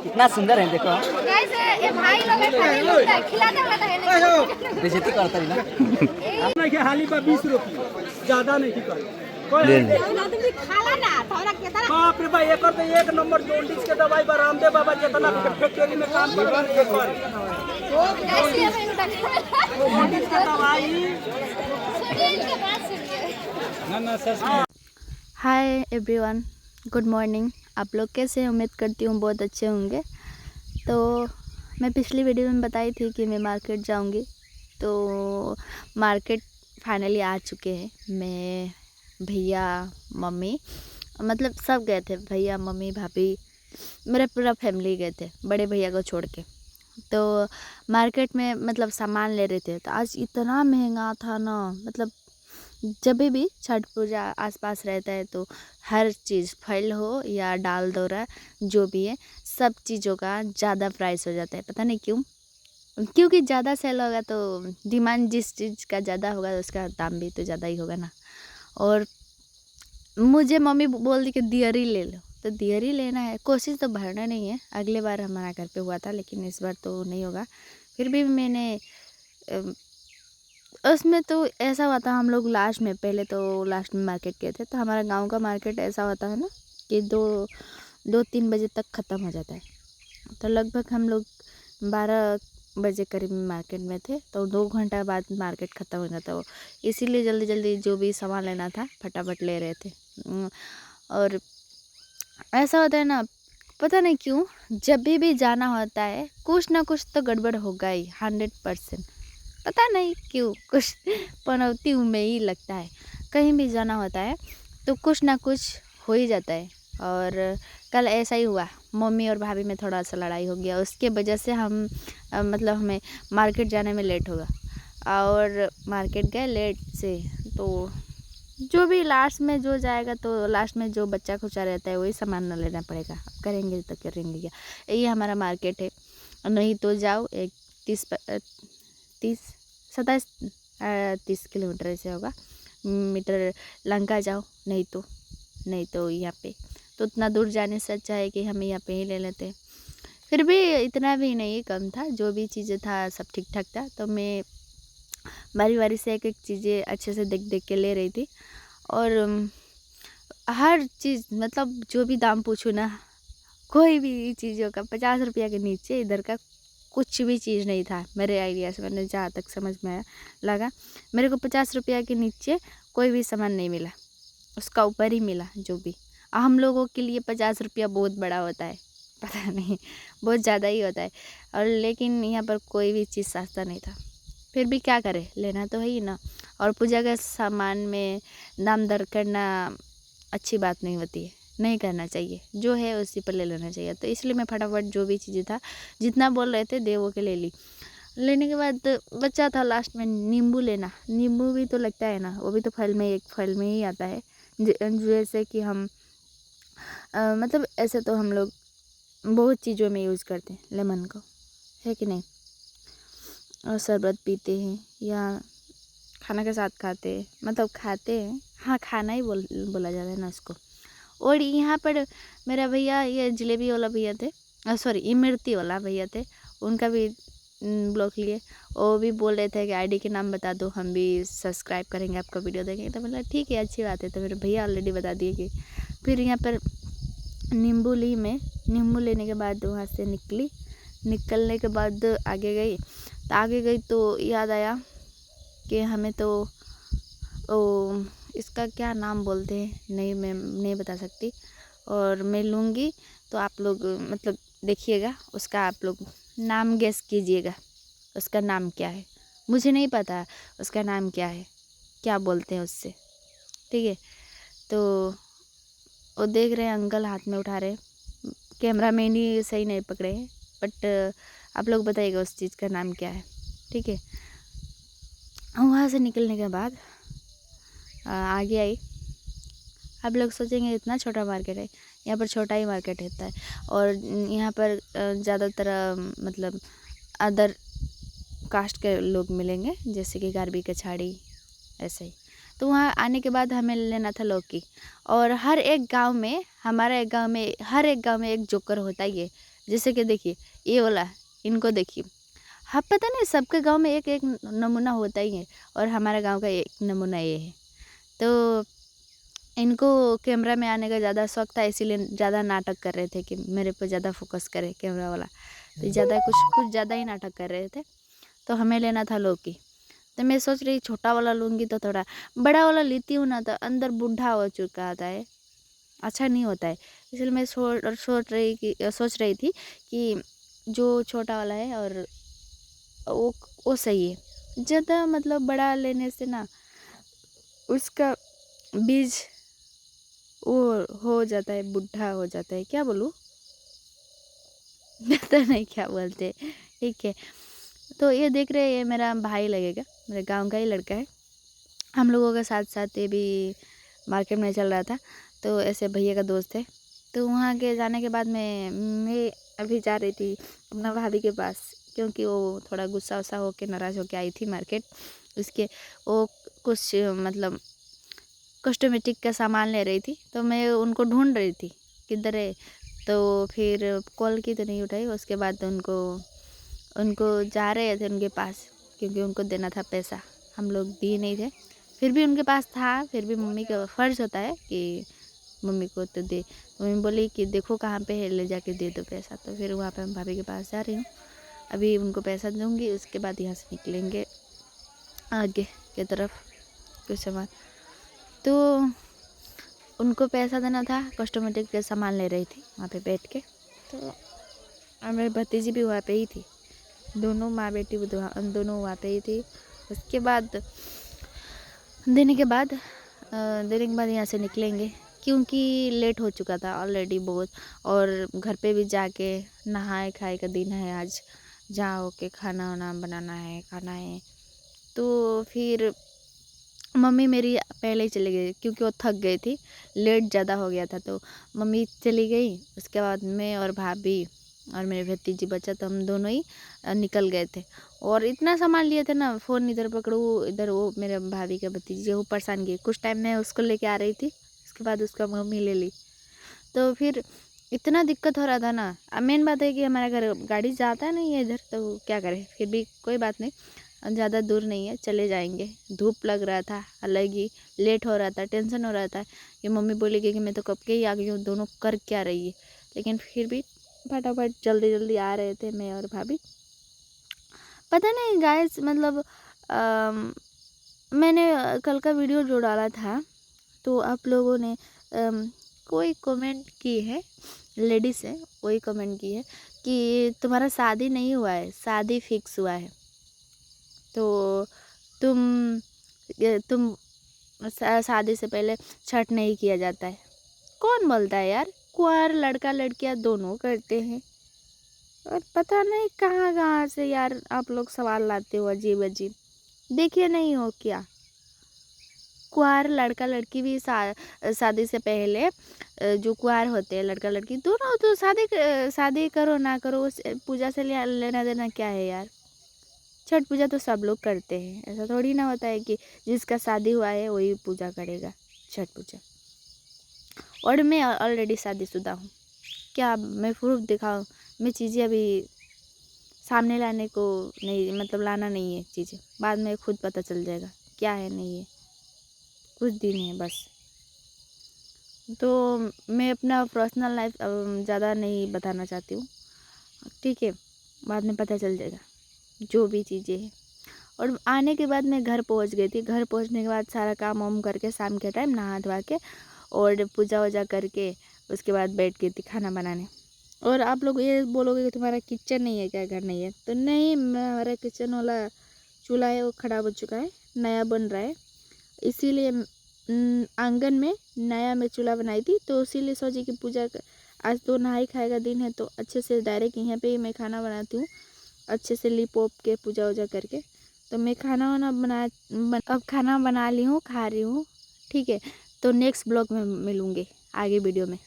कितना सुंदर है देखो। गाइस ये भाई लोग खिलाते रहता है बेइज्जती करता है ना। अपना के हाली पर 20 रुपये ज्यादा नहीं की कर खाला ना थोड़ा के तरह बाप रे भाई एक तो एक नंबर जोंडिस के दवाई पर रामदेव बाबा जितना फैक्ट्री में काम कर गाइस ये भाई उठा जोंडिस का दवाई सुनिए इनके बात सुनिए। ना सच में। Hi everyone, good morning. आप लोग कैसे हैं? उम्मीद करती हूँ बहुत अच्छे होंगे। तो मैं पिछली वीडियो में बताई थी कि मैं मार्केट जाऊँगी, तो मार्केट फाइनली आ चुके हैं। मैं, भैया, मम्मी, मतलब सब गए थे। भैया, मम्मी, भाभी, मेरा पूरा फैमिली गए थे बड़े भैया को छोड़ के। तो मार्केट में मतलब सामान ले रहे थे। तो आज इतना महंगा था ना, मतलब जब भी छठ पूजा आसपास रहता है तो हर चीज़, फल हो या दाल दौरा जो भी है, सब चीज़ों का ज़्यादा प्राइस हो जाता है। पता नहीं क्यों, क्योंकि ज़्यादा सेल होगा तो डिमांड जिस चीज़ का ज़्यादा होगा उसका दाम भी तो ज़्यादा ही होगा ना। और मुझे मम्मी बोल दी कि दियरी ले लो, तो दियरी लेना है। कोशिश तो भरना नहीं है, अगले बार हमारा घर पे हुआ था लेकिन इस बार तो नहीं होगा। फिर भी मैंने उसमें तो ऐसा हुआ था, हम लोग लास्ट में, पहले तो लास्ट में मार्केट गए थे। तो हमारा गांव का मार्केट ऐसा होता है ना कि 2-3 बजे तक ख़त्म हो जाता है। तो लगभग हम लोग 12 बजे करीब मार्केट में थे, तो 2 घंटा बाद मार्केट ख़त्म हो जाता है। इसीलिए जल्दी जल्दी जो भी सामान लेना था फटाफट ले रहे थे। और ऐसा होता है ना, पता नहीं क्यों जब भी जाना होता है कुछ ना कुछ तो गड़बड़ होगा ही, 100%। पता नहीं क्यों, कुछ पनौती में ही लगता है। कहीं भी जाना होता है तो कुछ ना कुछ हो ही जाता है। और कल ऐसा ही हुआ, मम्मी और भाभी में थोड़ा सा लड़ाई हो गया, उसके वजह से हम मतलब हमें मार्केट जाने में लेट होगा। और मार्केट गए लेट से, तो जो भी लास्ट में जो जाएगा, तो लास्ट में जो बच्चा खुचा रहता है वही सामान न लेना पड़ेगा। अब करेंगे तो करेंगे क्या, ये हमारा मार्केट है। नहीं तो जाओ एक 30 किलोमीटर ऐसे होगा मीटर, लंका जाओ, नहीं तो यहाँ पे। तो उतना दूर जाने से अच्छा है कि हम यहाँ पे ही ले लेते हैं। फिर भी इतना भी नहीं, कम था, जो भी चीज़ें था सब ठीक ठाक था। तो मैं बारी बारी से एक एक चीज़ें अच्छे से देख देख के ले रही थी। और हर चीज़, मतलब जो भी दाम पूछूँ ना, कोई भी चीज़ों का 50 रुपया के नीचे इधर का कुछ भी चीज़ नहीं था। मेरे आइडिया से, मैंने जहाँ तक समझ में आया लगा, मेरे को 50 रुपया के नीचे कोई भी सामान नहीं मिला, उसका ऊपर ही मिला जो भी। हम लोगों के लिए 50 रुपया बहुत बड़ा होता है, पता नहीं, बहुत ज़्यादा ही होता है। और लेकिन यहाँ पर कोई भी चीज़ सस्ता नहीं था। फिर भी क्या करें, लेना तो है ही ना। और पूजा के सामान में दाम दर करना अच्छी बात नहीं होती है, नहीं करना चाहिए। जो है उसी पर ले लेना चाहिए। तो इसलिए मैं फटाफट जो भी चीज़ें था, जितना बोल रहे थे दे वो के ले ली। लेने के बाद बच्चा था लास्ट में नींबू लेना। नींबू भी तो लगता है ना, वो भी तो फल में, एक फल में ही आता है। जैसे कि हम मतलब ऐसे तो हम लोग बहुत चीज़ों में यूज़ करते हैं लेमन को, है कि नहीं। और शरबत पीते हैं या खाना के साथ खाते हैं, मतलब खाते हैं, हाँ खाना ही बोला जाता है ना उसको। और यहाँ पर मेरा भैया, ये जलेबी वाला भैया थे, सॉरी इमरती वाला भैया थे, उनका भी ब्लॉग लिए। वो भी बोल रहे थे कि आईडी के नाम बता दो, हम भी सब्सक्राइब करेंगे, आपका वीडियो देखेंगे। तो बोला ठीक है, अच्छी बात है। तो मेरे भैया ऑलरेडी बता दिए कि फिर यहाँ पर नींबू ली मैं। नींबू लेने के बाद वहाँ से निकलने के बाद आगे गई। तो आगे गई तो याद आया कि हमें तो ओ, इसका क्या नाम बोलते हैं, नहीं मैं नहीं बता सकती। और मैं लूँगी तो आप लोग मतलब देखिएगा, उसका आप लोग नाम गेस कीजिएगा, उसका नाम क्या है। मुझे नहीं पता उसका नाम क्या है, क्या बोलते हैं उससे, ठीक है। तो वो देख रहे हैं, अंकल हाथ में उठा रहे, कैमरा मैन ही सही नहीं पकड़े हैं, बट आप लोग बताइएगा उस चीज़ का नाम क्या है, ठीक है। वहाँ से निकलने के बाद आगे आई। आप लोग सोचेंगे इतना छोटा मार्केट है, यहाँ पर छोटा ही मार्केट रहता है। और यहाँ पर ज़्यादातर मतलब अदर कास्ट के लोग मिलेंगे, जैसे कि गारबी कछाड़ी, ऐसे ही। तो वहाँ आने के बाद हमें लेना था लौकी। और हर एक गांव में, हमारा एक गांव में, हर एक गांव में एक जोकर होता ही है। जैसे कि देखिए ये वाला, इनको देखिए, हाँ पता नहीं सबके गांव में एक एक नमूना होता ही है, और हमारे गांव का एक नमूना ये है। तो इनको कैमरा में आने का ज़्यादा शौक था, इसीलिए ज़्यादा नाटक कर रहे थे कि मेरे पे ज़्यादा फोकस करे कैमरा वाला, तो ज़्यादा कुछ ज़्यादा ही नाटक कर रहे थे। तो हमें लेना था लोकी, तो मैं सोच रही छोटा वाला लूँगी तो थोड़ा, बड़ा वाला लेती हूँ ना तो अंदर बूढ़ा हो चुका आता है, अच्छा नहीं होता है। इसलिए मैं सोच रही थी कि जो छोटा वाला है और वो सही है। ज़्यादा मतलब बड़ा लेने से ना उसका बीज वो हो जाता है, बूढ़ा हो जाता है, क्या बोलूँ पता नहीं क्या बोलते। ठीक है, तो ये देख रहे हैं, ये मेरा भाई लगेगा, मेरे गांव का ही लड़का है। हम लोगों के साथ साथ ये भी मार्केट में चल रहा था, तो ऐसे भैया का दोस्त है। तो वहाँ के जाने के बाद मैं अभी जा रही थी अपना भाभी के पास, क्योंकि वो थोड़ा गुस्सा वुस्सा होके नाराज़ होके आई थी मार्केट। उसके वो कुछ मतलब कॉस्मेटिक का सामान ले रही थी, तो मैं उनको ढूंढ रही थी किधर है। तो फिर कॉल की तो नहीं उठाई। उसके बाद उनको जा रहे थे उनके पास, क्योंकि उनको देना था पैसा, हम लोग दिए नहीं थे। फिर भी उनके पास था, फिर भी मम्मी का फ़र्ज़ होता है कि मम्मी को तो दे। तो मम्मी बोली कि देखो कहाँ पे है, ले जाके दे दो पैसा। तो फिर वहाँ पे हम भाभी के पास जा रही हूँ, अभी उनको पैसा दूँगी, उसके बाद यहाँ से निकलेंगे आगे की तरफ कुछ सामान। तो उनको पैसा देना था, कॉस्मेटिक के सामान ले रही थी वहाँ पे बैठ के। तो मेरी भतीजी भी वहाँ पे ही थी, दोनों माँ बेटी दोनों वहाँ पे ही थी। उसके बाद देने के बाद यहाँ से निकलेंगे, क्योंकि लेट हो चुका था ऑलरेडी बहुत, और घर पे भी जाके नहाए खाए का दिन है आज, जाओ के खाना वाना बनाना है, खाना है। तो फिर मम्मी मेरी पहले ही चली गई, क्योंकि वो थक गई थी, लेट ज़्यादा हो गया था, तो मम्मी चली गई। उसके बाद मैं और भाभी और मेरे भतीजी बच्चा, तो हम दोनों ही निकल गए थे। और इतना सामान लिए थे ना, फ़ोन इधर पकड़ो इधर, वो मेरे भाभी का भतीजी वो परेशान किए। कुछ टाइम में उसको लेके आ रही थी, उसके बाद उसका मम्मी ले ली। तो फिर इतना दिक्कत हो रहा था ना। मेन बात है कि हमारे घर गाड़ी जाता नहीं है इधर, तो क्या करें। फिर भी कोई बात नहीं, ज़्यादा दूर नहीं है, चले जाएंगे। धूप लग रहा था अलग ही, लेट हो रहा था, टेंशन हो रहा था कि मम्मी बोलेगी कि मैं तो कब के ही आ गई हूँ, दोनों कर क्या रही है। लेकिन फिर भी फटाफट जल्दी जल्दी आ रहे थे मैं और भाभी। पता नहीं गाइस, मतलब मैंने कल का वीडियो जो डाला था, तो आप लोगों ने कोई कमेंट की है, लेडीज़ है, वही कमेंट की है कि तुम्हारा शादी नहीं हुआ है, शादी फिक्स हुआ है। तो तुम शादी से पहले छठ नहीं किया जाता है। कौन बोलता है यार, कुंवार लड़का लड़कियां दोनों करते हैं। और पता नहीं कहाँ कहाँ से यार आप लोग सवाल लाते हो अजीब अजीब। देखिए नहीं हो क्या, कुंवार लड़का लड़की भी शादी से पहले जो कुंवार होते हैं लड़का लड़की दोनों, तो शादी करो ना करो, पूजा से लेना देना क्या है यार। छठ पूजा तो सब लोग करते हैं, ऐसा थोड़ी ना होता है कि जिसका शादी हुआ है वही पूजा करेगा छठ पूजा। और मैं ऑलरेडी शादीशुदा हूँ, क्या मैं प्रूफ दिखाऊँ। मैं चीज़ें अभी सामने लाने को नहीं, मतलब लाना नहीं है चीज़ें, बाद में खुद पता चल जाएगा क्या है नहीं है, कुछ दिन है बस। तो मैं अपना पर्सनल लाइफ ज़्यादा नहीं बताना चाहती हूँ, ठीक है, बाद में पता चल जाएगा जो भी चीज़ें हैं। और आने के बाद मैं घर पहुंच गई थी। घर पहुंचने के बाद सारा काम वाम करके शाम के टाइम नहा धोवा के और पूजा वूजा करके उसके बाद बैठ गई थी खाना बनाने। और आप लोग ये बोलोगे कि तुम्हारा किचन नहीं है क्या, घर नहीं है, तो नहीं, हमारा किचन वाला चूल्हा है वो ख़राब हो चुका है, नया बन रहा है। इसीलिए आंगन में नया मैं चूल्हा बनाई थी, तो इसीलिए सोची कि पूजा आज तो नहाई खाए का दिन है, तो अच्छे से डायरेक्ट यहाँ पे ही मैं खाना बनाती हूँ, अच्छे से लिप पोप के पूजा वूजा करके। तो मैं खाना वाना अब खाना बना ली हूँ, खा रही हूँ, ठीक है। तो नेक्स्ट ब्लॉग में मिलूँगी आगे वीडियो में।